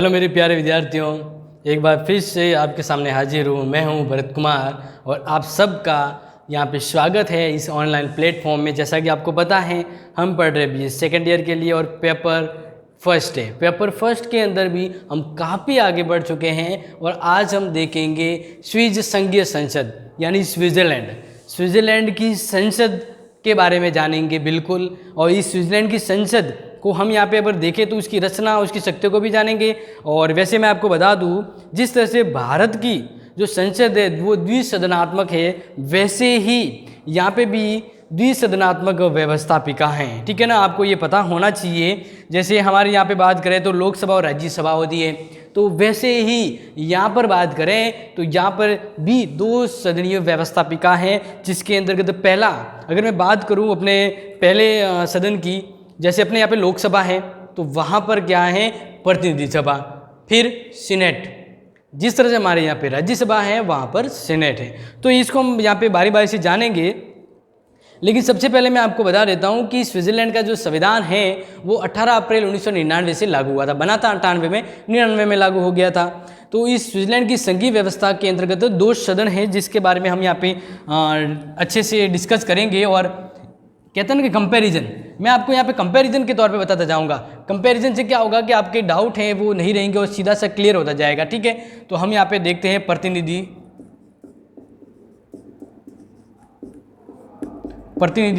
Hello मेरे प्यारे विद्यार्थियों, एक बार फिर से आपके सामने हाजिर हूँ। मैं हूँ भरत कुमार और आप सबका यहाँ पे स्वागत है इस ऑनलाइन प्लेटफॉर्म में। जैसा कि आपको पता है, हम पढ़ रहे भी सेकेंड ईयर के लिए और पेपर फर्स्ट है। पेपर फर्स्ट के अंदर भी हम काफ़ी आगे बढ़ चुके हैं और आज हम देखेंगे स्विस संघीय संसद यानी स्विट्ज़रलैंड की संसद के बारे में जानेंगे बिल्कुल। और इस स्विट्ज़रलैंड की संसद को हम यहाँ पे अगर देखें तो उसकी रचना, उसकी शक्तियों को भी जानेंगे। और वैसे मैं आपको बता दूँ, जिस तरह से भारत की जो संसद है वो द्विसदनात्मक है, वैसे ही यहाँ पे भी द्विसदनात्मक व्यवस्थापिका हैं। ठीक है ना, आपको ये पता होना चाहिए। जैसे हमारे यहाँ पे बात करें तो लोकसभा और राज्यसभा होती है, तो वैसे ही यहाँ पर बात करें तो यहाँ पर भी दो सदनीय व्यवस्थापिका हैं, जिसके अंतर्गत पहला, अगर मैं बात करूँ अपने पहले सदन की, जैसे अपने यहाँ पे लोकसभा है तो वहाँ पर क्या है, प्रतिनिधि सभा, फिर सीनेट। जिस तरह से हमारे यहाँ पे राज्यसभा है वहाँ पर सीनेट है। तो इसको हम यहाँ पे बारी बारी से जानेंगे। लेकिन सबसे पहले मैं आपको बता देता हूँ कि स्विट्ज़रलैंड का जो संविधान है वो 18 अप्रैल 1999 से लागू हुआ था। बना था 98 में, 99 में लागू हो गया था। तो इस स्विट्ज़रलैंड की संघीय व्यवस्था के अंतर्गत दो सदन है, जिसके बारे में हम यहाँ पे अच्छे से डिस्कस करेंगे। और कहते हैं ना कि कंपैरिजन, मैं आपको यहाँ पे कंपैरिजन के तौर पे बताता जाऊँगा। कंपैरिजन से क्या होगा कि आपके डाउट हैं वो नहीं रहेंगे और सीधा सा क्लियर होता जाएगा। ठीक है, तो हम यहाँ पे देखते हैं प्रतिनिधि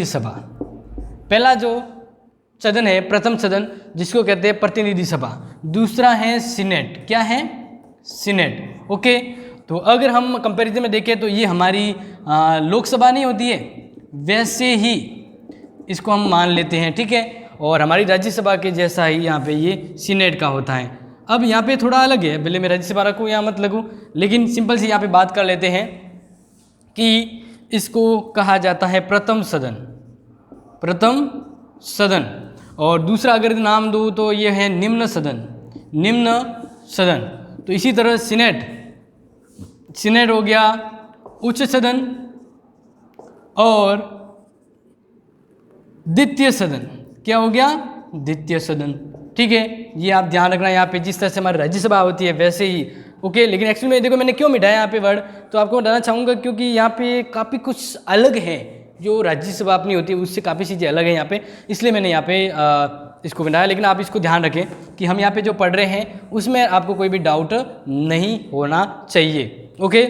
सभा। पहला जो सदन है, प्रथम सदन, जिसको कहते हैं प्रतिनिधि सभा। दूसरा है सीनेट। क्या है? सीनेट। ओके, तो अगर हम कंपैरिजन में देखें तो ये हमारी लोकसभा नहीं होती है, वैसे ही इसको हम मान लेते हैं। ठीक है, और हमारी राज्यसभा के जैसा ही यहाँ पे ये सीनेट का होता है। अब यहाँ पे थोड़ा अलग है, भले मैं राज्यसभा रखूँ या मत लगूँ, लेकिन सिंपल से यहाँ पे बात कर लेते हैं कि इसको कहा जाता है प्रथम सदन। और दूसरा अगर नाम दूँ तो ये है निम्न सदन। तो इसी तरह सीनेट हो गया उच्च सदन, और द्वितीय सदन क्या हो गया? द्वितीय सदन। ठीक है, ये आप ध्यान रखना। यहाँ पे जिस तरह से हमारी राज्यसभा होती है वैसे ही। ओके, लेकिन एक्चुअली में देखो मैंने क्यों मिटाया यहाँ पे वर्ड, तो आपको बताना चाहूँगा क्योंकि यहाँ पे काफ़ी कुछ अलग है। जो राज्यसभा अपनी होती है उससे काफ़ी चीज़ें अलग हैं यहाँ पे, इसलिए मैंने यहाँ पे इसको मिटाया। लेकिन आप इसको ध्यान रखें कि हम यहाँ पे जो पढ़ रहे हैं उसमें आपको कोई भी डाउट नहीं होना चाहिए। ओके,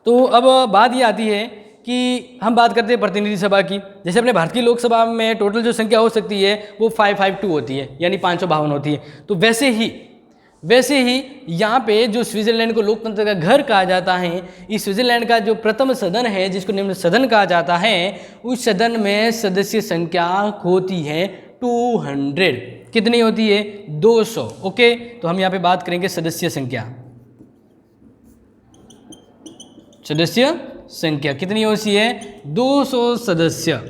तो अब बात ये आती है कि हम बात करते हैं प्रतिनिधि सभा की। जैसे अपने भारत की लोकसभा में टोटल जो संख्या हो सकती है वो 552 होती है, यानी 552 होती है। तो वैसे ही यहाँ पे जो स्विट्ज़रलैंड को लोकतंत्र का घर कहा जाता है, इस स्विट्ज़रलैंड का जो प्रथम सदन है, जिसको निम्न सदन कहा जाता है, उस सदन में सदस्य संख्या होती है 200। कितनी होती है? 200। ओके, तो हम यहाँ पे बात करेंगे सदस्य संख्या कितनी होती है? 200 सदस्य।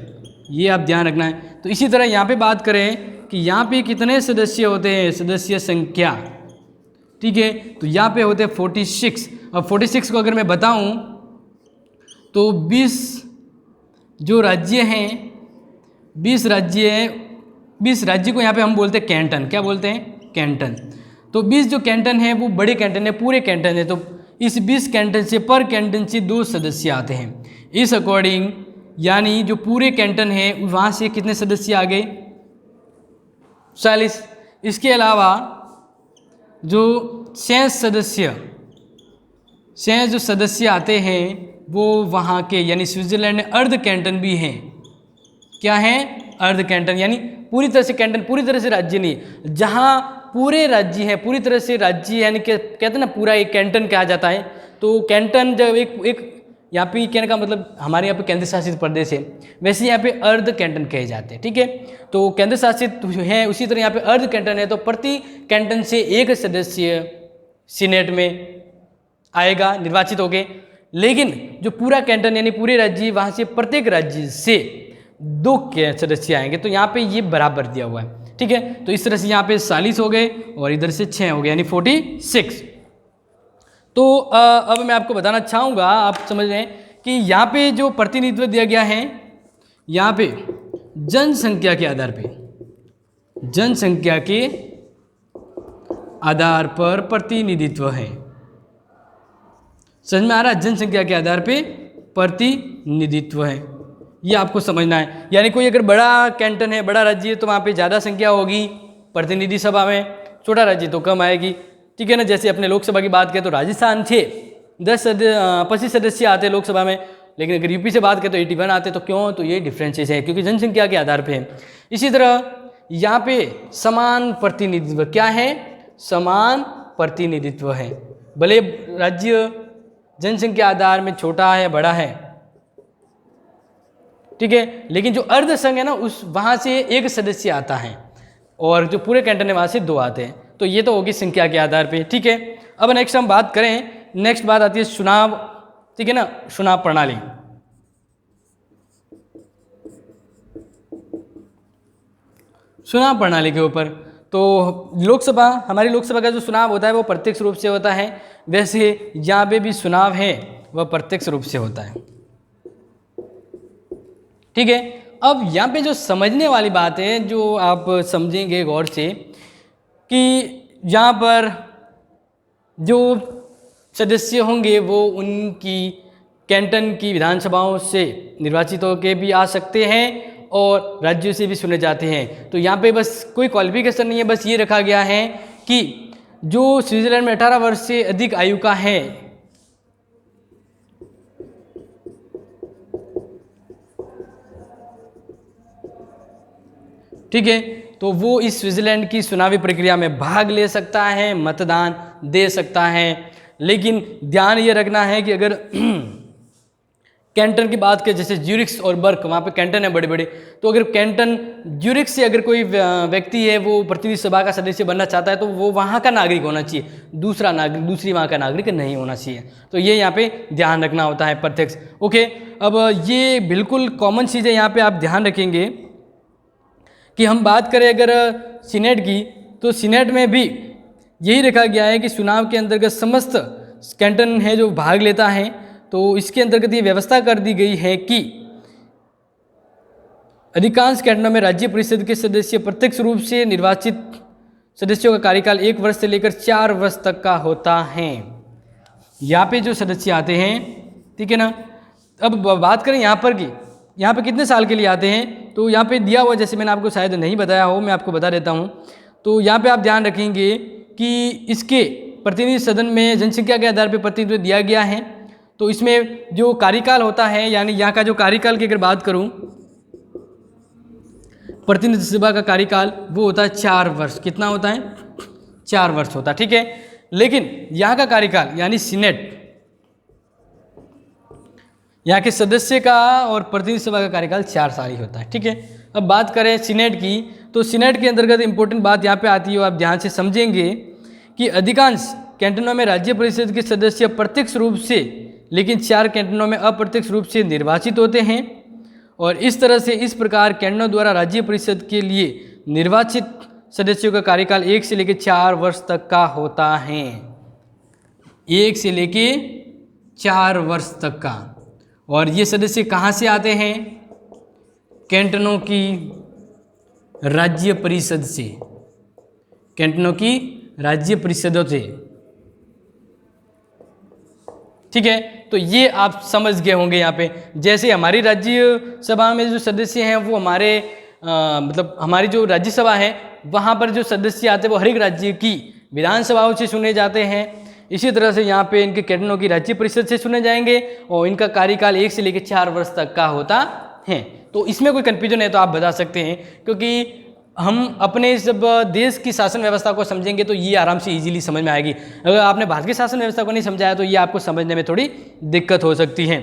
ये आप ध्यान रखना है। तो इसी तरह यहाँ पे बात करें कि यहाँ पे कितने सदस्य होते हैं, सदस्य संख्या। ठीक है, तो यहाँ पे होते हैं 46। अब 46 को अगर मैं बताऊँ तो 20 जो राज्य हैं, 20 राज्य को यहाँ पे हम बोलते हैं कैंटन। क्या बोलते हैं? कैंटन। तो 20 जो कैंटन है वो बड़े कैंटन है, पूरे कैंटन है। तो इस 20 कैंटन से पर कैंटन से 2 सदस्य आते हैं। इस अकॉर्डिंग यानी जो पूरे कैंटन है वहाँ से कितने सदस्य आ गए? 40। इसके अलावा जो शेष जो सदस्य आते हैं वो वहाँ के, यानी स्विट्ज़रलैंड में अर्ध कैंटन भी हैं। क्या है? अर्ध कैंटन, यानी पूरी तरह से कैंटन, पूरी तरह से राज्य नहीं। जहाँ पूरे राज्य हैं, पूरी तरह से राज्य, यानी कि कहते हैं ना पूरा एक कैंटन कहा जाता है। तो कैंटन जब एक यहाँ पे कहने का मतलब हमारे यहाँ पे केंद्र शासित प्रदेश है, वैसे यहाँ पे अर्ध कैंटन कहे जाते हैं। ठीक है, तो केंद्र शासित है, उसी तरह यहाँ पे अर्ध कैंटन है। तो प्रति कैंटन से एक सदस्य सीनेट में आएगा, निर्वाचित होके। लेकिन जो पूरा कैंटन यानी पूरे राज्य, वहाँ से प्रत्येक राज्य से 2 सदस्य आएंगे। तो यहाँ पे ये बराबर दिया हुआ है। ठीक है, तो इस तरह से यहाँ पे 40 हो गए और इधर से 6 हो गए, यानी 46। तो अब मैं आपको बताना चाहूँगा, आप समझ रहे हैं कि यहाँ पे जो प्रतिनिधित्व दिया गया है, यहाँ पे जनसंख्या के आधार पे, जनसंख्या के आधार पर प्रतिनिधित्व है। समझ में आ रहा है? जनसंख्या के आधार पे प्रतिनिधित्व है, ये आपको समझना है। यानी कोई अगर बड़ा कैंटन है, बड़ा राज्य है, तो वहाँ पे ज़्यादा संख्या होगी प्रतिनिधि सभा में, छोटा राज्य तो कम आएगी। ठीक है ना? जैसे अपने लोकसभा की बात करें तो राजस्थान थे 25 सदस्य आते लोकसभा में, लेकिन अगर यूपी से बात करें तो 81 आते। तो क्यों? तो ये डिफरेंसेस है, क्योंकि जनसंख्या के आधार पे है। इसी तरह यहाँ पे समान प्रतिनिधित्व क्या है? समान प्रतिनिधित्व है, भले राज्य जनसंख्या आधार में छोटा है बड़ा है, ठीक है, लेकिन जो अर्ध संघ है ना, उस वहाँ से एक सदस्य आता है और जो पूरे कैंटन है वहाँ से 2 आते हैं। तो ये तो होगी संख्या के आधार पे। ठीक है, अब नेक्स्ट हम बात करें, नेक्स्ट बात आती है चुनाव। ठीक है ना? चुनाव प्रणाली। चुनाव प्रणाली के ऊपर तो लोकसभा, हमारी लोकसभा का जो चुनाव होता है वो प्रत्यक्ष रूप से होता है, वैसे यहाँ पे भी चुनाव है वह प्रत्यक्ष रूप से होता है। ठीक है, अब यहाँ पे जो समझने वाली बात है, जो आप समझेंगे गौर से, कि यहाँ पर जो सदस्य होंगे वो उनकी कैंटन की विधानसभाओं से निर्वाचित होकर भी आ सकते हैं और राज्यों से भी चुने जाते हैं। तो यहाँ पे बस कोई क्वालिफिकेशन नहीं है, बस ये रखा गया है कि जो स्विट्जरलैंड में 18 वर्ष से अधिक आयु का है, ठीक है, तो वो इस स्विट्जरलैंड की चुनावी प्रक्रिया में भाग ले सकता है, मतदान दे सकता है। लेकिन ध्यान ये रखना है कि अगर कैंटन की बात करें, जैसे ज्यूरिख और बर्ग, वहाँ पे कैंटन है बड़े बड़े, तो अगर कैंटन ज्यूरिख से अगर कोई व्यक्ति है वो प्रतिनिधि सभा का सदस्य बनना चाहता है तो वो वहाँ का नागरिक होना चाहिए, दूसरी वहाँ का नागरिक नहीं होना चाहिए। तो ये यहाँ पे ध्यान रखना होता है प्रत्यक्ष। ओके, अब ये बिल्कुल कॉमन चीज़ है, यहाँ पे आप ध्यान रखेंगे कि हम बात करें अगर सीनेट की, तो सीनेट में भी यही रखा गया है कि चुनाव के अंतर्गत समस्त कैंटन है जो भाग लेता है, तो इसके अंतर्गत ये व्यवस्था कर दी गई है कि अधिकांश कैंटनों में राज्य परिषद के सदस्य प्रत्यक्ष रूप से निर्वाचित सदस्यों का कार्यकाल 1 वर्ष से लेकर 4 वर्ष तक का होता है। यहाँ पे जो सदस्य आते हैं, ठीक है ना, अब बात करें यहाँ पर की, यहाँ पे कितने साल के लिए आते हैं, तो यहाँ पे दिया हुआ, जैसे मैंने आपको शायद नहीं बताया हो, मैं आपको बता देता हूँ। तो यहाँ पे आप ध्यान रखेंगे कि इसके प्रतिनिधि सदन में जनसंख्या के आधार पर प्रतिनिधित्व दिया गया है। तो इसमें जो कार्यकाल होता है, यानी यहाँ का जो कार्यकाल की अगर बात करूँ, प्रतिनिधि सभा का कार्यकाल वो होता है 4 वर्ष। कितना होता है? 4 वर्ष होता है। ठीक है, लेकिन यहाँ का कार्यकाल यानी सीनेट, यहाँ के सदस्य का और प्रतिनिधि सभा का कार्यकाल 4 साल ही होता है। ठीक है, अब बात करें सीनेट की, तो सीनेट के अंतर्गत इंपॉर्टेंट बात यहाँ पे आती है, आप ध्यान से समझेंगे कि अधिकांश कैंटनों में राज्य परिषद के सदस्य प्रत्यक्ष रूप से, लेकिन 4 कैंटनों में अप्रत्यक्ष रूप से निर्वाचित होते हैं। और इस तरह से इस प्रकार कैंटनों द्वारा राज्य परिषद के लिए निर्वाचित सदस्यों का कार्यकाल 1 से लेकर 4 वर्ष तक का होता है। 1 से लेकर 4 वर्ष तक का। और ये सदस्य कहाँ से आते हैं? कैंटनों की राज्य परिषद से, कैंटनों की राज्य परिषदों से। ठीक है, तो ये आप समझ गए होंगे। यहाँ पे जैसे हमारी राज्य सभा में जो सदस्य हैं वो हमारे मतलब हमारी जो राज्यसभा है वहाँ पर जो सदस्य आते हैं वो हर एक राज्य की विधानसभाओं से चुने जाते हैं। इसी तरह से यहाँ पे इनके कैंटनों की राज्य परिषद से चुने जाएंगे और इनका कार्यकाल 1 से लेकर 4 वर्ष तक का होता है। तो इसमें कोई कन्फ्यूजन है तो आप बता सकते हैं, क्योंकि हम अपने जब देश की शासन व्यवस्था को समझेंगे तो ये आराम से इजीली समझ में आएगी। अगर आपने भारत की शासन व्यवस्था को नहीं समझाया तो ये आपको समझने में थोड़ी दिक्कत हो सकती है।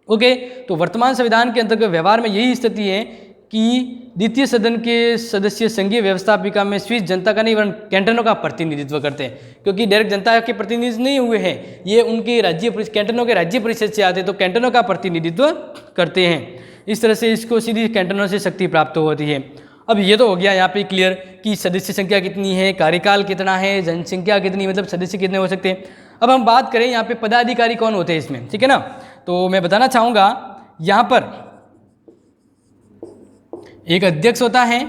ओके, तो वर्तमान संविधान के अंतर्गत व्यवहार में यही स्थिति है कि द्वितीय सदन के सदस्य संघीय व्यवस्थापिका में स्विस जनता का नहीं वरन कैंटनों का प्रतिनिधित्व करते हैं, क्योंकि डायरेक्ट जनता के प्रतिनिधि नहीं हुए हैं, ये उनके राज्य कैंटनों के राज्य परिषद से आते हैं, तो कैंटनों का प्रतिनिधित्व करते हैं। इस तरह से इसको सीधी कैंटनों से शक्ति प्राप्त होती है। अब ये तो हो गया यहाँ पे क्लियर कि सदस्य संख्या कितनी है, कार्यकाल कितना है, जनसंख्या कितनी, मतलब सदस्य कितने हो सकते हैं। अब हम बात करें यहाँ पे पदाधिकारी कौन होते हैं इसमें, ठीक है ना, तो मैं बताना चाहूँगा यहाँ पर एक अध्यक्ष होता है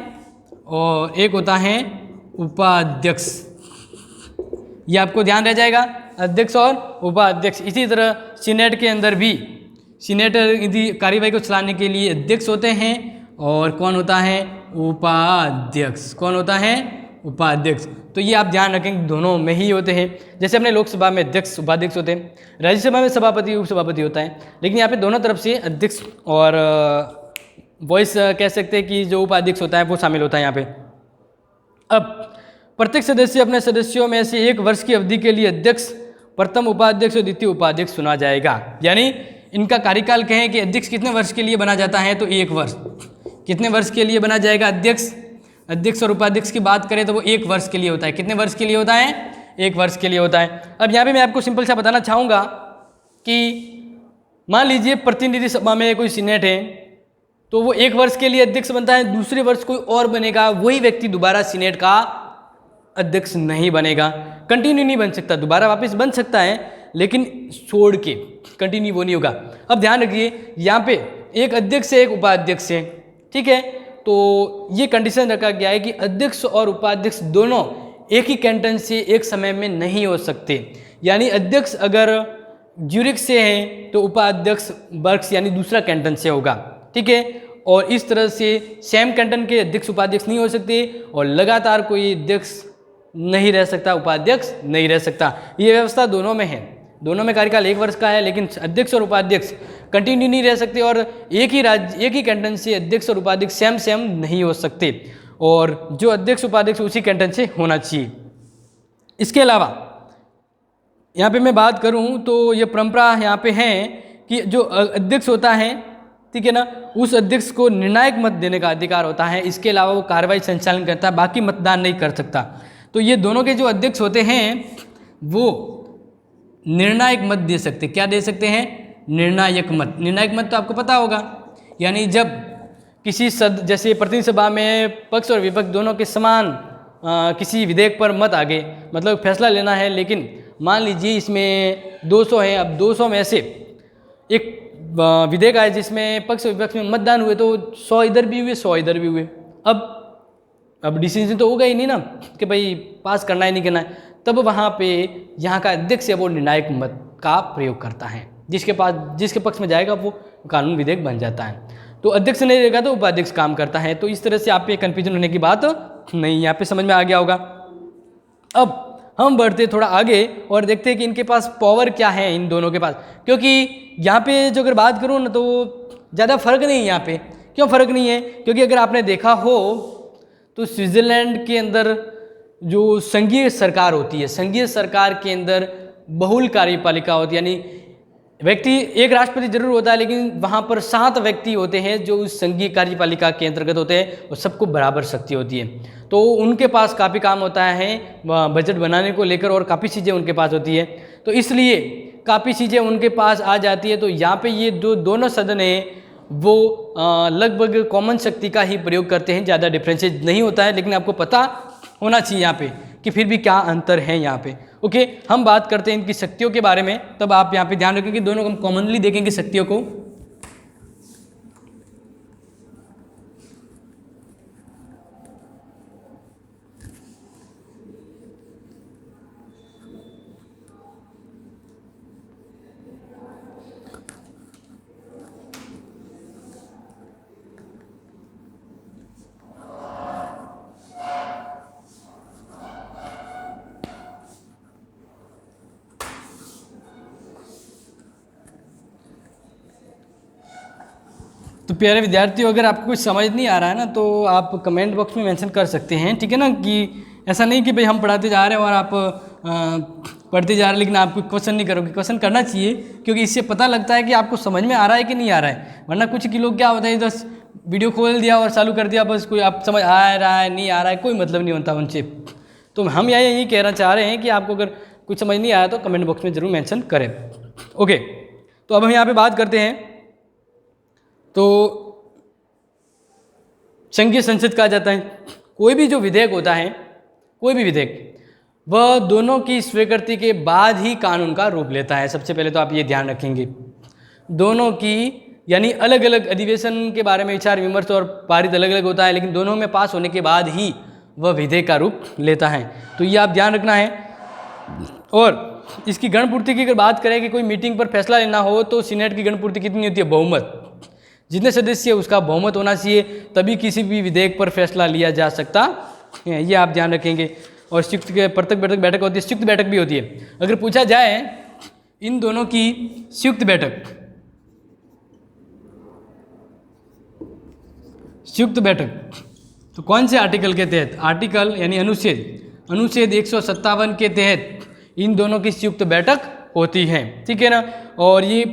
और एक होता है उपाध्यक्ष। ये आपको ध्यान रह जाएगा, अध्यक्ष और उपाध्यक्ष। इसी तरह सीनेट के अंदर भी सीनेटर यदि कार्यवाही को चलाने के लिए अध्यक्ष होते हैं और कौन होता है, उपाध्यक्ष। कौन होता है, उपाध्यक्ष। तो ये आप ध्यान रखें दोनों में ही होते हैं। जैसे अपने लोकसभा में अध्यक्ष उपाध्यक्ष होते हैं, राज्यसभा में सभापति उपसभापति होता है, लेकिन यहाँ पे दोनों तरफ से अध्यक्ष और वॉइस कह सकते हैं कि जो उपाध्यक्ष होता है वो शामिल होता है यहाँ पे। अब प्रत्येक सदस्य अपने सदस्यों में से 1 वर्ष की अवधि के लिए अध्यक्ष, प्रथम उपाध्यक्ष और द्वितीय उपाध्यक्ष चुना जाएगा। यानी इनका कार्यकाल कहें कि अध्यक्ष कितने वर्ष के लिए बना जाता है, तो 1 वर्ष। कितने वर्ष के लिए बना जाएगा अध्यक्ष और उपाध्यक्ष की बात करें तो वो 1 वर्ष के लिए होता है। कितने वर्ष के लिए होता है, 1 वर्ष के लिए होता है। अब यहाँ पे मैं आपको सिंपल सा बताना चाहूँगा कि मान लीजिए प्रतिनिधि सभा में कोई सीनेट है, तो वो 1 वर्ष के लिए अध्यक्ष बनता है, दूसरे वर्ष कोई और बनेगा, वही व्यक्ति दोबारा सीनेट का अध्यक्ष नहीं बनेगा, कंटिन्यू नहीं बन सकता, दोबारा वापस बन सकता है लेकिन छोड़ के कंटिन्यू वो नहीं होगा। अब ध्यान रखिए यहाँ पे एक अध्यक्ष है, एक उपाध्यक्ष है, ठीक है। तो ये कंडीशन रखा गया है कि अध्यक्ष और उपाध्यक्ष दोनों एक ही कैंटन से एक समय में नहीं हो सकते। यानी अध्यक्ष अगर ज्यूरिख से है तो उपाध्यक्ष बर्क्स यानी दूसरा कैंटन से होगा, ठीक है। और इस तरह से सेम कैंटन के अध्यक्ष उपाध्यक्ष नहीं हो सकते और लगातार कोई अध्यक्ष नहीं रह सकता, उपाध्यक्ष नहीं रह सकता। ये व्यवस्था दोनों में है, दोनों में कार्यकाल 1 वर्ष का है, लेकिन अध्यक्ष और उपाध्यक्ष कंटिन्यू नहीं रह सकते और एक ही कैंटन से अध्यक्ष और उपाध्यक्ष सेम नहीं हो सकते और जो अध्यक्ष उपाध्यक्ष उसी कैंटन से होना चाहिए। इसके अलावा यहाँ पे मैं बात करूँ तो ये परंपरा यहाँ पे है कि जो अध्यक्ष होता है, ठीक है ना, उस अध्यक्ष को निर्णायक मत देने का अधिकार होता है। इसके अलावा वो कार्रवाई संचालन करता है, बाकी मतदान नहीं कर सकता। तो ये दोनों के जो अध्यक्ष होते हैं वो निर्णायक मत दे सकते। क्या दे सकते हैं, निर्णायक मत। निर्णायक मत तो आपको पता होगा, यानी जब किसी जैसे प्रतिनिधि सभा में पक्ष और विपक्ष दोनों के समान किसी विधेयक पर मत आ गए, मतलब फैसला लेना है, लेकिन मान लीजिए इसमें 200 है, अब 200 में से एक विधेयक आए जिसमें पक्ष विपक्ष में मतदान हुए तो 100 इधर भी हुए 100 इधर भी हुए। अब डिसीजन तो होगा ही नहीं ना कि भाई पास करना है नहीं करना है। तब वहाँ पे यहाँ का अध्यक्ष है वो निर्णायक मत का प्रयोग करता है, जिसके पक्ष में जाएगा वो कानून विधेयक बन जाता है। तो अध्यक्ष नहीं रहेगा तो उपाध्यक्ष काम करता है। तो इस तरह से आप पे कन्फ्यूजन होने की बात नहीं, यहाँ पे समझ में आ गया होगा। अब हम बढ़ते थोड़ा आगे और देखते हैं कि इनके पास पावर क्या है इन दोनों के पास, क्योंकि यहाँ पे जो अगर बात करूँ ना तो ज़्यादा फर्क नहीं है यहाँ पे। क्यों फर्क नहीं है, क्योंकि अगर आपने देखा हो तो स्विट्ज़रलैंड के अंदर जो संघीय सरकार होती है, संघीय सरकार के अंदर बहुल कार्यपालिका होती है, यानी व्यक्ति एक राष्ट्रपति जरूर होता है लेकिन वहाँ पर 7 व्यक्ति होते हैं जो उस संघीय कार्यपालिका के अंतर्गत होते हैं और सबको बराबर शक्ति होती है। तो उनके पास काफ़ी काम होता है बजट बनाने को लेकर और काफ़ी चीज़ें उनके पास होती है, तो इसलिए काफ़ी चीज़ें उनके पास आ जाती है। तो यहाँ पे ये दोनों सदन हैं वो लगभग कॉमन शक्ति का ही प्रयोग करते हैं, ज़्यादा डिफरेंसेस नहीं होता है, लेकिन आपको पता होना चाहिए यहाँ पे कि फिर भी क्या अंतर है यहाँ पे। ओके, हम बात करते हैं इनकी शक्तियों के बारे में, तब आप यहाँ पे ध्यान रखें कि दोनों हम कॉमनली देखेंगे शक्तियों को। तो प्यारे विद्यार्थियों, अगर आपको कुछ समझ नहीं आ रहा है ना तो आप कमेंट बॉक्स में मेंशन कर सकते हैं, ठीक है ना। कि ऐसा नहीं कि भाई हम पढ़ाते जा रहे हैं और आप पढ़ते जा रहे हैं लेकिन आप कोई क्वेश्चन नहीं करोगे। क्वेश्चन करना चाहिए, क्योंकि इससे पता लगता है कि आपको समझ में आ रहा है कि नहीं आ रहा है। वरना कुछ की लोग क्या होता है, बस वीडियो खोल दिया और चालू कर दिया, बस कोई आप समझ आ रहा है नहीं आ रहा है, कोई मतलब नहीं होता उनसे। तो हम यही कहना चाह रहे हैं कि आपको अगर कुछ समझ नहीं आया तो कमेंट बॉक्स में ज़रूर मेंशन करें। ओके, तो अब हम यहाँ पे बात करते हैं। तो संघीय संसद कहा जाता है, कोई भी जो विधेयक होता है, कोई भी विधेयक, वह दोनों की स्वीकृति के बाद ही कानून का रूप लेता है। सबसे पहले तो आप ये ध्यान रखेंगे, दोनों की यानी अलग अलग अधिवेशन के बारे में विचार विमर्श और पारित अलग अलग होता है, लेकिन दोनों में पास होने के बाद ही वह विधेयक का रूप लेता है। तो ये आप ध्यान रखना है। और इसकी गणपूर्ति की अगर बात करें कि कोई मीटिंग पर फैसला लेना हो तो सीनेट की गणपूर्ति कितनी होती है? बहुमत। जितने सदस्य उसका बहुमत होना चाहिए, तभी किसी भी विधेयक पर फैसला लिया जा सकता है, ये आप ध्यान रखेंगे। और संयुक्त के प्रत्येक बैठक होती है, संयुक्त बैठक भी होती है। अगर पूछा जाए इन दोनों की संयुक्त बैठक तो कौन से आर्टिकल के तहत? आर्टिकल यानी अनुच्छेद 157 के तहत इन दोनों की संयुक्त बैठक होती है, ठीक है ना। और ये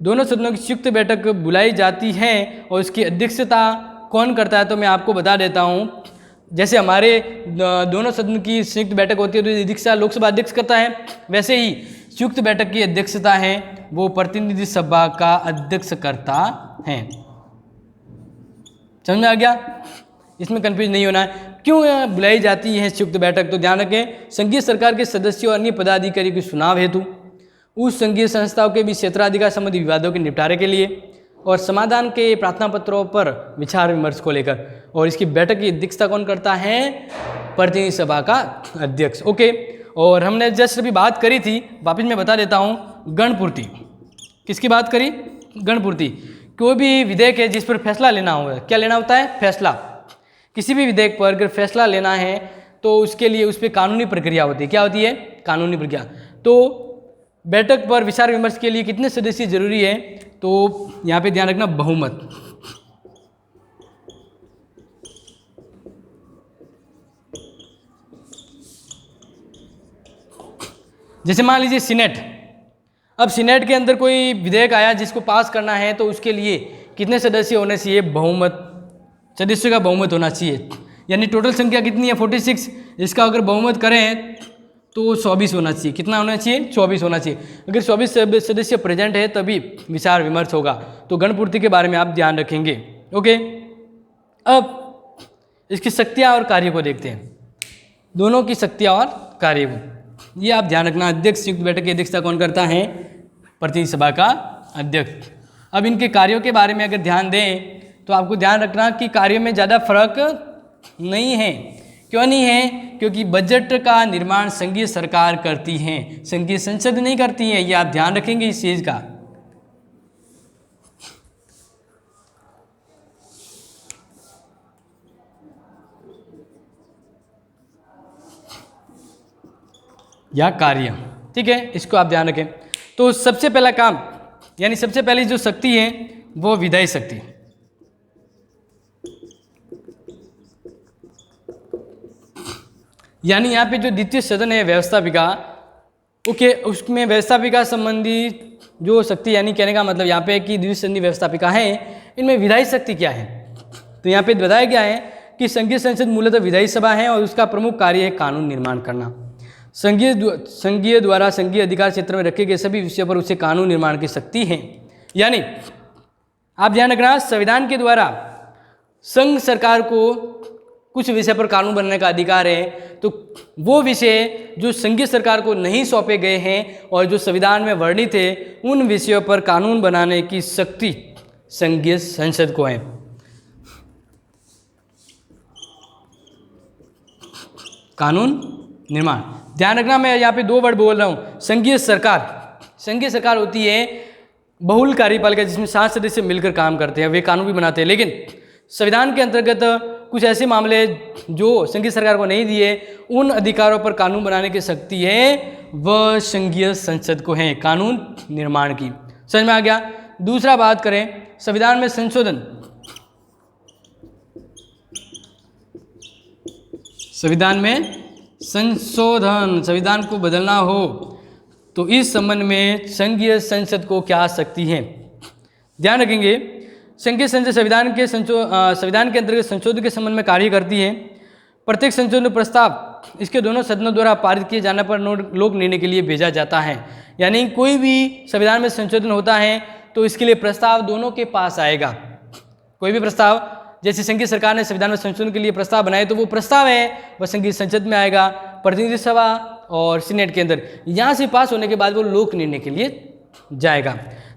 दोनों सदनों की संयुक्त बैठक बुलाई जाती है और उसकी अध्यक्षता कौन करता है? तो मैं आपको बता देता हूँ। जैसे हमारे दोनों सदन की संयुक्त बैठक होती है तो अध्यक्षता लोकसभा अध्यक्ष करता है, वैसे ही संयुक्त बैठक की अध्यक्षता है वो प्रतिनिधि सभा का अध्यक्ष करता है। समझ में आ गया? इसमें कंफ्यूज नहीं होना है। क्यों बुलाई जाती है संयुक्त बैठक? तो ध्यान रखें, संघीय सरकार के सदस्यों और अन्य पदाधिकारी के चुनाव हेतु, उस संघीय संस्थाओं के भी क्षेत्राधिकार संबंधी विवादों के निपटारे के लिए और समाधान के प्रार्थना पत्रों पर विचार विमर्श को लेकर। और इसकी बैठक की अध्यक्षता कौन करता है? प्रतिनिधि सभा का अध्यक्ष। ओके, और हमने जस्ट अभी बात करी थी, वापस मैं बता देता हूँ, गणपूर्ति। किसकी बात करी? गणपूर्ति। कोई भी विधेयक है जिस पर फैसला लेना होगा, क्या लेना होता है? फैसला। किसी भी विधेयक पर अगर फैसला लेना है तो उसके लिए उस पर कानूनी प्रक्रिया होती है। क्या होती है? कानूनी प्रक्रिया। तो बैठक पर विचार विमर्श के लिए कितने सदस्य जरूरी है? तो यहाँ पे ध्यान रखना, बहुमत। जैसे मान लीजिए सीनेट, अब सीनेट के अंदर कोई विधेयक आया जिसको पास करना है तो उसके लिए कितने सदस्य होने चाहिए? बहुमत, सदस्यों का बहुमत होना चाहिए। यानी टोटल संख्या कितनी है? 46। इसका अगर बहुमत करें तो 24 होना चाहिए। कितना होना चाहिए? 24 होना चाहिए। अगर 24 सदस्य प्रेजेंट है तभी विचार विमर्श होगा। तो गणपूर्ति के बारे में आप ध्यान रखेंगे। ओके, अब इसकी शक्तियाँ और कार्य को देखते हैं, दोनों की शक्तियाँ और कार्य को, ये आप ध्यान रखना। अध्यक्ष, संयुक्त बैठक की अध्यक्षता कौन करता है? प्रतिनिधि सभा का अध्यक्ष। अब इनके कार्यों के बारे में अगर ध्यान दें तो आपको ध्यान रखना कि कार्यों में ज़्यादा फर्क नहीं है। क्यों नहीं है? क्योंकि बजट का निर्माण संघीय सरकार करती है, संघीय संसद नहीं करती है। ये आप ध्यान रखेंगे इस चीज़ का। या कार्य, ठीक है, इसको आप ध्यान रखें। तो सबसे पहला काम यानी सबसे पहली जो शक्ति है वो विधायी शक्ति। यानी यहाँ पे जो द्वितीय सदन है व्यवस्थापिका, ओके, उसमें व्यवस्थापिका संबंधी जो शक्ति, यानी कहने का मतलब यहाँ पे कि द्वितीय सदन व्यवस्थापिका है, इनमें विधायी शक्ति क्या है? तो यहाँ पे बताया गया है कि संघीय संसद मूलतः विधायी सभा है और उसका प्रमुख कार्य है कानून निर्माण करना। संघीय द्वारा संघीय अधिकार क्षेत्र में रखे गए सभी विषयों पर उसे कानून निर्माण की शक्ति है। यानी आप ध्यान रखना, संविधान के द्वारा संघ सरकार को कुछ विषय पर कानून बनाने का अधिकार है। तो वो विषय जो संघीय सरकार को नहीं सौंपे गए हैं और जो संविधान में वर्णित है, उन विषयों पर कानून बनाने की शक्ति संघीय संसद को है। कानून निर्माण, ध्यान रखना, मैं यहाँ पे दो वर्ड बोल रहा हूँ। संघीय सरकार होती है बहुल कार्यपालिका, जिसमें 7 सदस्य मिलकर काम करते हैं, वे कानून भी बनाते हैं। लेकिन संविधान के अंतर्गत कुछ ऐसे मामले जो संघीय सरकार को नहीं दिए, उन अधिकारों पर कानून बनाने की शक्ति है वह संघीय संसद को है, कानून निर्माण की। समझ में आ गया? दूसरा बात करें संविधान में संशोधन, संविधान को बदलना हो तो इस संबंध में संघीय संसद को क्या शक्ति है? ध्यान रखेंगे, संघीय संसद संविधान के अंतर्गत संशोधन के संबंध में कार्य करती है। प्रत्येक संशोधन प्रस्ताव इसके दोनों सदनों द्वारा पारित किए जाने पर लोक निर्णय के लिए भेजा जाता है। यानी कोई भी संविधान में संशोधन होता है तो इसके लिए प्रस्ताव दोनों के पास आएगा। कोई भी प्रस्ताव, जैसे संघीय सरकार ने संविधान में संशोधन के लिए प्रस्ताव बनाए तो वो प्रस्ताव है वह संघीय संसद में आएगा, प्रतिनिधि सभा और सीनेट के अंदर। यहाँ से पास होने के बाद वो लोक निर्णय के लिए जाएगा।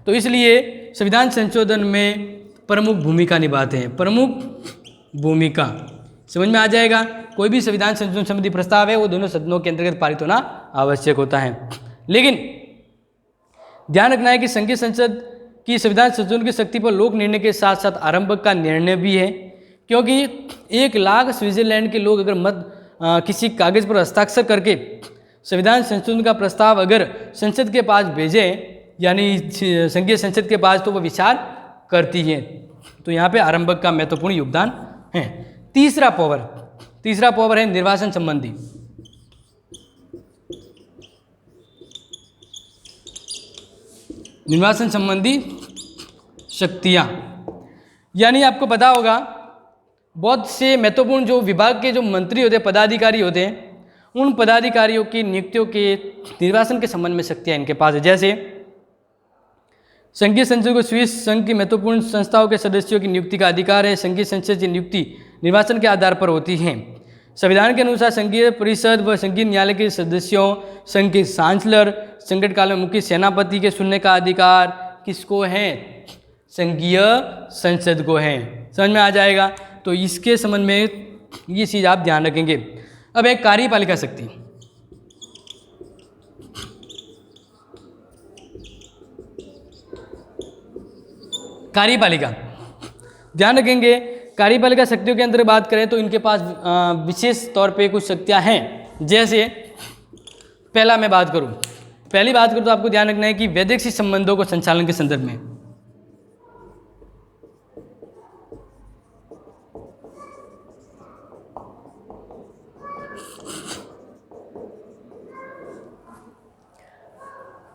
तो इसलिए संविधान संशोधन में प्रमुख भूमिका निभाते हैं, प्रमुख भूमिका समझ में आ जाएगा। कोई भी संविधान संशोधन संबंधी प्रस्ताव है वो दोनों सदनों के अंतर्गत पारित होना आवश्यक होता है। लेकिन ध्यान रखना है कि संघीय संसद की संविधान संशोधन की शक्ति पर लोक निर्णय के साथ साथ आरंभक का निर्णय भी है, क्योंकि 1 लाख स्विट्जरलैंड के लोग अगर किसी कागज पर हस्ताक्षर करके संविधान संशोधन का प्रस्ताव अगर संसद के पास भेजें, यानी संघीय संसद के पास, तो वो विचार करती है। तो यहाँ पे आरंभक का महत्वपूर्ण योगदान है। तीसरा पावर है निर्वाचन संबंधी। निर्वाचन संबंधी शक्तियाँ, यानी आपको पता होगा बहुत से महत्वपूर्ण जो विभाग के जो मंत्री होते हैं, पदाधिकारी होते हैं, उन पदाधिकारियों की नियुक्तियों के निर्वाचन के संबंध में शक्तियाँ इनके पास है। जैसे संघीय संसद को स्विस संघ की महत्वपूर्ण संस्थाओं के सदस्यों की नियुक्ति का अधिकार है। संघीय संसद की नियुक्ति निर्वाचन के आधार पर होती है। संविधान के अनुसार संघीय परिषद व संघीय न्यायालय के सदस्यों, संघ के चांसलर, संकट काल में मुख्य सेनापति के चुनने का अधिकार किसको है? संघीय संसद को है। समझ में आ जाएगा। तो इसके संबंध में ये चीज़ आप ध्यान रखेंगे। अब एक कार्यपालिका शक्ति, कार्यपालिका ध्यान रखेंगे। कार्यपालिका शक्तियों के अंदर बात करें तो इनके पास विशेष तौर पे कुछ शक्तियां हैं। जैसे पहली बात करूं तो आपको ध्यान रखना है कि वैदेशिक संबंधों को संचालन के संदर्भ में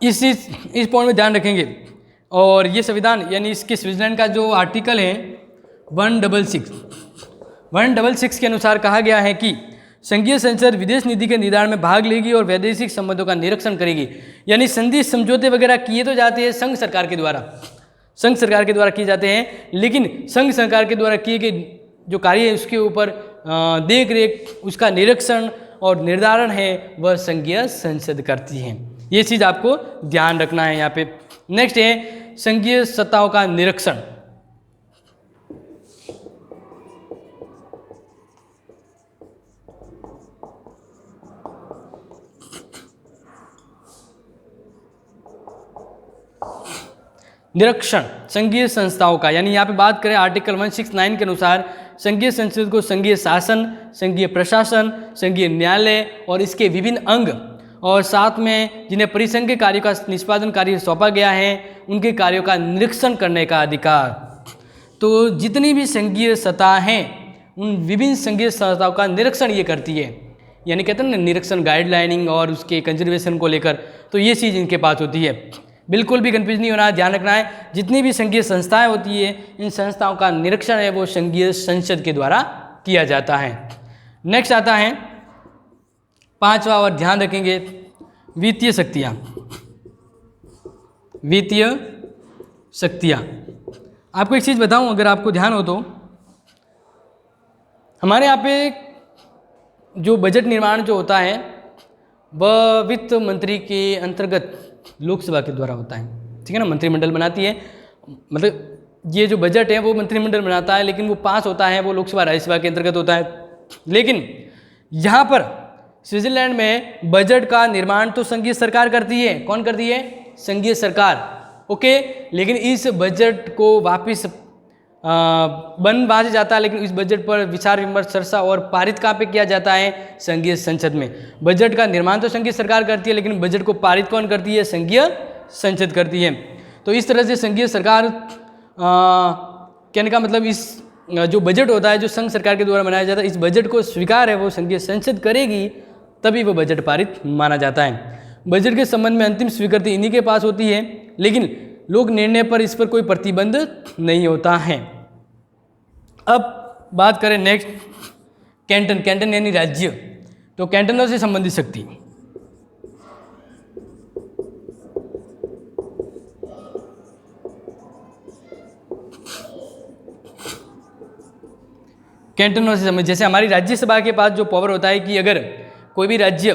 इस पॉइंट में ध्यान रखेंगे। और ये संविधान यानी इसके स्विट्जरलैंड का जो आर्टिकल है 166 के अनुसार कहा गया है कि संघीय संसद विदेश नीति के निर्धारण में भाग लेगी और वैदेशिक संबंधों का निरीक्षण करेगी। यानी संधि समझौते वगैरह किए तो जाते हैं संघ सरकार के द्वारा किए जाते हैं, लेकिन संघ सरकार के द्वारा किए गए जो कार्य है उसके ऊपर देख रेख, उसका निरीक्षण और निर्धारण है वह संघीय संसद करती है। ये चीज़ आपको ध्यान रखना है यहाँ पे। नेक्स्ट है संघीय सत्ताओं का निरीक्षण। संघीय संस्थाओं का, यानी यहाँ पे बात करें आर्टिकल 169 के अनुसार संघीय संसद को संघीय शासन, संघीय प्रशासन, संघीय न्यायालय और इसके विभिन्न अंग और साथ में जिन्हें परिसंघ के कार्यों का निष्पादन कार्य सौंपा गया है उनके कार्यों का निरीक्षण करने का अधिकार। तो जितनी भी संघीय सत्ता हैं उन विभिन्न संघीय संस्थाओं का निरीक्षण ये करती है, यानी कहते हैं ना निरीक्षण, गाइडलाइनिंग और उसके कंजर्वेशन को लेकर, तो ये चीज़ इनके पास होती है। बिल्कुल भी कंफ्यूज नहीं होना है, ध्यान रखना है। जितनी भी संघीय संस्थाएं होती है इन संस्थाओं का निरीक्षण है वो संघीय संसद के द्वारा किया जाता है। नेक्स्ट आता है 5वां, और ध्यान रखेंगे वित्तीय शक्तियाँ। आपको एक चीज़ बताऊं, अगर आपको ध्यान हो तो हमारे यहाँ पे जो बजट निर्माण जो होता है वह वित्त मंत्री के अंतर्गत लोकसभा के द्वारा होता है, ठीक है ना। मंत्रिमंडल बनाती है, मतलब ये जो बजट है वो मंत्रिमंडल बनाता है, लेकिन वो पास होता है वो लोकसभा राज्यसभा के अंतर्गत होता है। लेकिन यहाँ पर स्विट्जरलैंड में बजट का निर्माण तो संघीय सरकार करती है। कौन करती है? संघीय सरकार, ओके। लेकिन इस बजट को वापस बन बाज जाता है, लेकिन इस बजट पर विचार विमर्श, चर्चा और पारित कहाँ पे किया जाता है? संघीय संसद में। बजट का निर्माण तो संघीय सरकार करती है, लेकिन बजट को पारित कौन करती है? संघीय संसद करती है। तो इस तरह से संघीय सरकार कहने का मतलब इस जो बजट होता है जो संघ सरकार के द्वारा बनाया जाता है, इस बजट को स्वीकार है वो संघीय संसद करेगी तभी वो बजट पारित माना जाता है। बजट के संबंध में अंतिम स्वीकृति इन्हीं के पास होती है, लेकिन लोक निर्णय पर इस पर कोई प्रतिबंध नहीं होता है। अब बात करें नेक्स्ट कैंटन यानी राज्य। तो कैंटनों से संबंधित शक्ति, कैंटनों से संबंधित, जैसे हमारी राज्यसभा के पास जो पावर होता है कि अगर कोई भी राज्य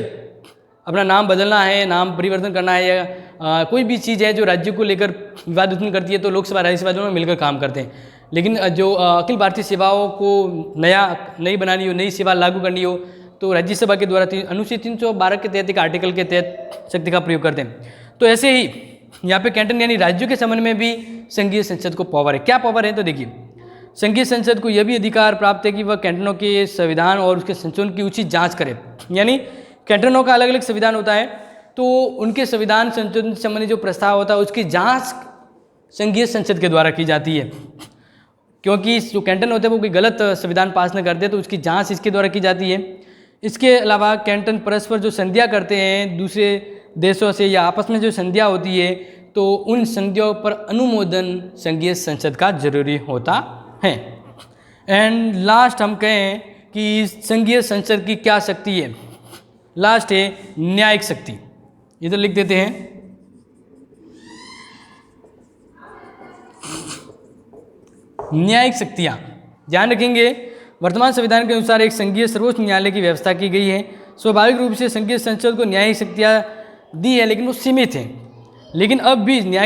अपना नाम बदलना है, नाम परिवर्तन करना है, या कोई भी चीज़ है जो राज्य को लेकर विवाद उत्पन्न करती है, तो लोकसभा राज्यसभा दोनों मिलकर काम करते हैं। लेकिन जो अखिल भारतीय सेवाओं को नई बनानी हो, नई सेवा लागू करनी हो, तो राज्यसभा के द्वारा अनुच्छेद 312 के तहत एक आर्टिकल के तहत शक्ति का प्रयोग करते हैं। तो ऐसे ही यहाँ पे कैंटन यानी राज्यों के संबंध में भी संघीय संसद को पावर है। क्या पावर है? तो देखिए, संघीय संसद को यह भी अधिकार प्राप्त है कि वह कैंटनों के संविधान और उसके संशोधन की उचित जांच करे। यानी कैंटनों का अलग अलग संविधान होता है, तो उनके संविधान संशोधन संबंधी जो प्रस्ताव होता है उसकी जांच संघीय संसद के द्वारा की जाती है। क्योंकि जो कैंटन होते हैं वो कोई गलत संविधान पास न करते, तो उसकी जांच इसके द्वारा की जाती है। इसके अलावा कैंटन परस्पर जो संधियाँ करते हैं दूसरे देशों से या आपस में जो संधियाँ होती है, तो उन संधियों पर अनुमोदन संघीय संसद का जरूरी होता है। एंड लास्ट हम कहें कि संघीय संसद की क्या शक्ति है? लास्ट है न्यायिक शक्ति। इधर लिख देते हैं, न्यायिक शक्तियाँ। ध्यान रखेंगे, वर्तमान संविधान के अनुसार एक संघीय सर्वोच्च न्यायालय की व्यवस्था की गई है। स्वाभाविक रूप से संघीय संसद को न्यायिक शक्तियाँ दी है, लेकिन वो सीमित हैं। लेकिन अब भी न्याय